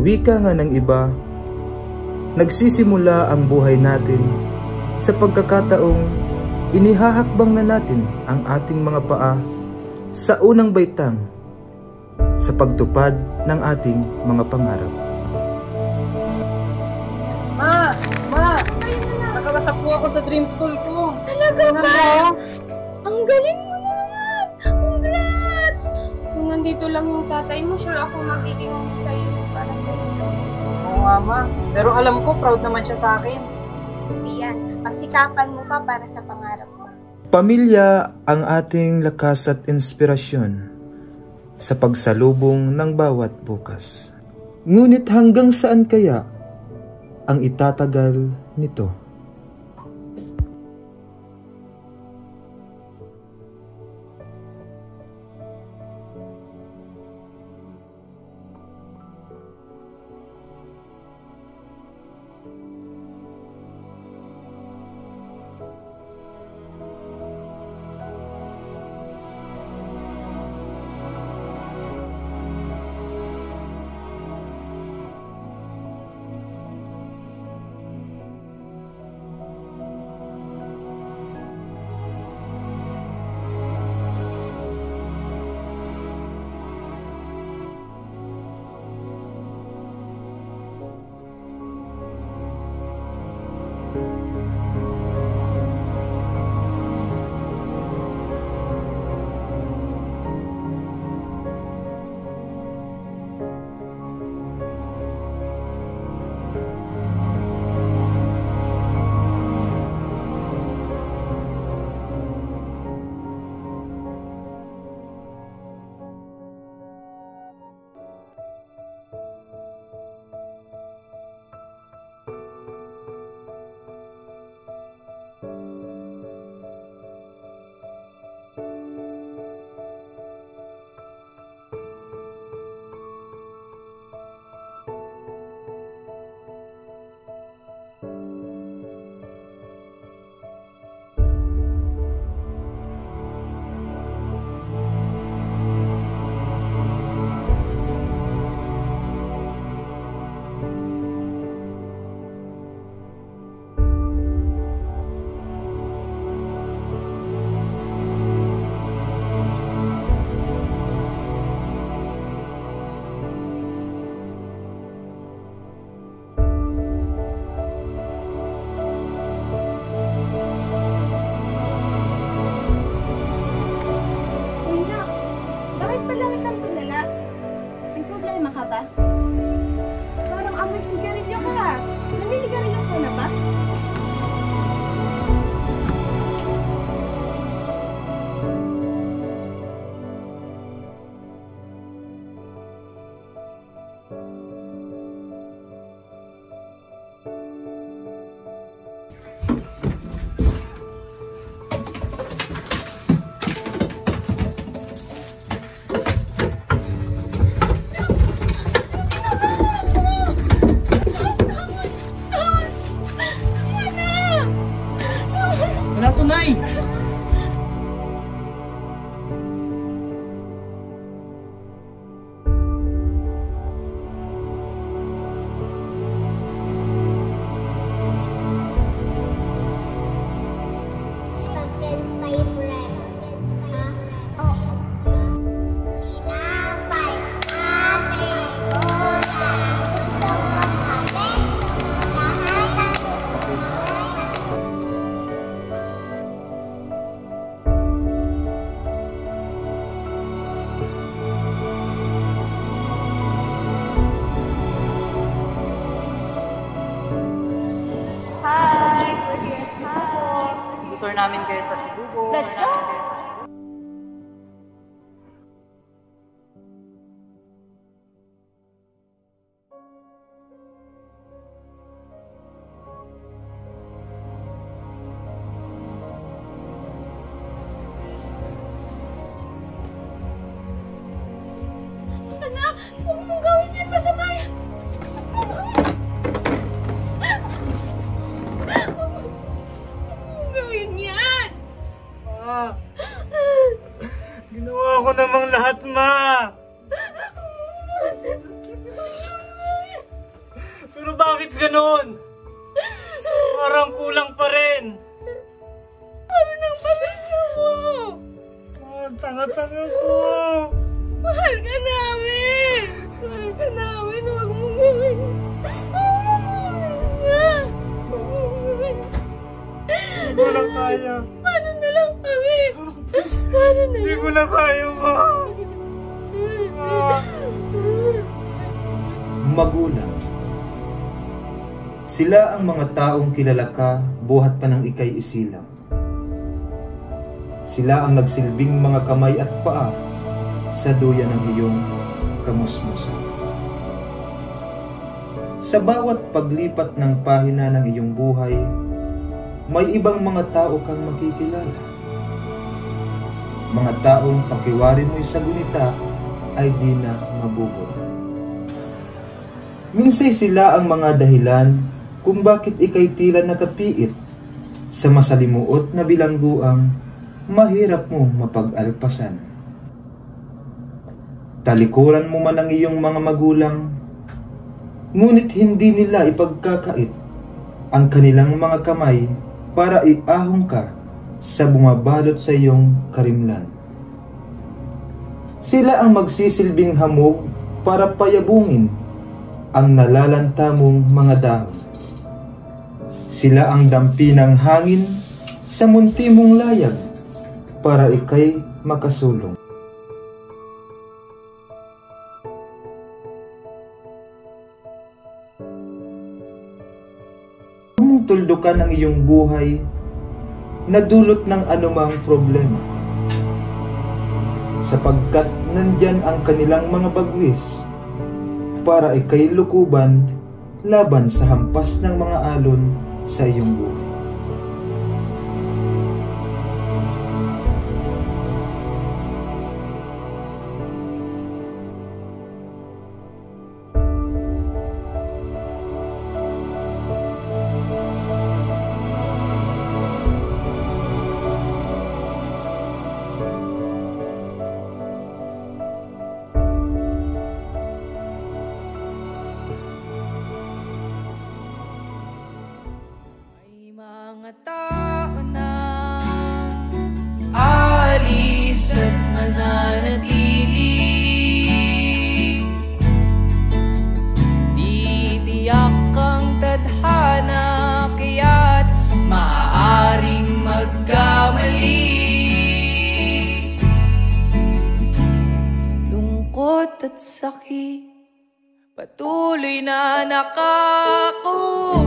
wika nga ng iba, nagsisimula ang buhay natin sa pagkakataong inihahakbang na natin ang ating mga paa sa unang baitang sa pagtupad ng ating mga pangarap. Ma! Nakabasa po ako sa dream school ko. Talaga ba? Ang galing mo naman! Congrats! Kung nandito lang yung tatay mo, sure ako magiging sa'yo para sa'yo. Oo nga, Ma. Pero alam ko, proud naman siya sa akin. Hindi yan. Pagsikapan mo pa para sa pangarap mo. Pamilya ang ating lakas at inspirasyon sa pagsalubong ng bawat bukas. Ngunit hanggang saan kaya ang itatagal nito? Parang amoy sigarilyo ka. Naninigarilyo ka na ba? Wala to, Nay! Friends tayo forever. Ha? Oo. Pinapay, ate, lola, gusto mo kami? Lahat ang Hi! We're here at Cebu. Tutor namin kayo sa Cebu. Let's go! Anak, huwag mong gawin yan, masama yan. Huwag mong gawin yan. Ah, mukhang kulang pa rin. Kami ng pamilya mo. Tanga-tanga ko. Mahal ka namin. Mahal ka namin. Huwag mo gawin. Hindi ko na kaya. Paano na lang kami? Paano na Hindi lang? ko na kaya, ma. Magulang. Sila ang mga taong kilala ka buhat pa ng ikay isilang. Sila ang nagsilbing mga kamay at paa sa duyan ng iyong kamusmusan. Sa bawat paglipat ng pahina ng iyong buhay, may ibang mga tao kang makikilala. Mga taong pakiwari mo'y sa gunita ay di na mabubura. Minsay sila ang mga dahilan kung bakit ikay tila nakapiit sa masalimuot na bilangguang mahirap mo mapag-alpasan. Talikuran mo man ang iyong mga magulang, ngunit hindi nila ipagkakait ang kanilang mga kamay para iahong ka sa bumabalot sa iyong karimlan. Sila ang magsisilbing hamog para payabungin ang nalalanta mong mga dahon. Sila ang dampi ng hangin sa munti mong layag para ikay makasulong. Tuldukan ang iyong buhay na dulot ng anumang problema, sapagkat nandyan ang kanilang mga bagwis para ikay lukuban laban sa hampas ng mga alon sa iyong buhay. Mga tao na alis at mananatili, di tiyak ang tadhana, kaya't maaaring magkamali. Lungkot at sakit patuloy na nakakulong.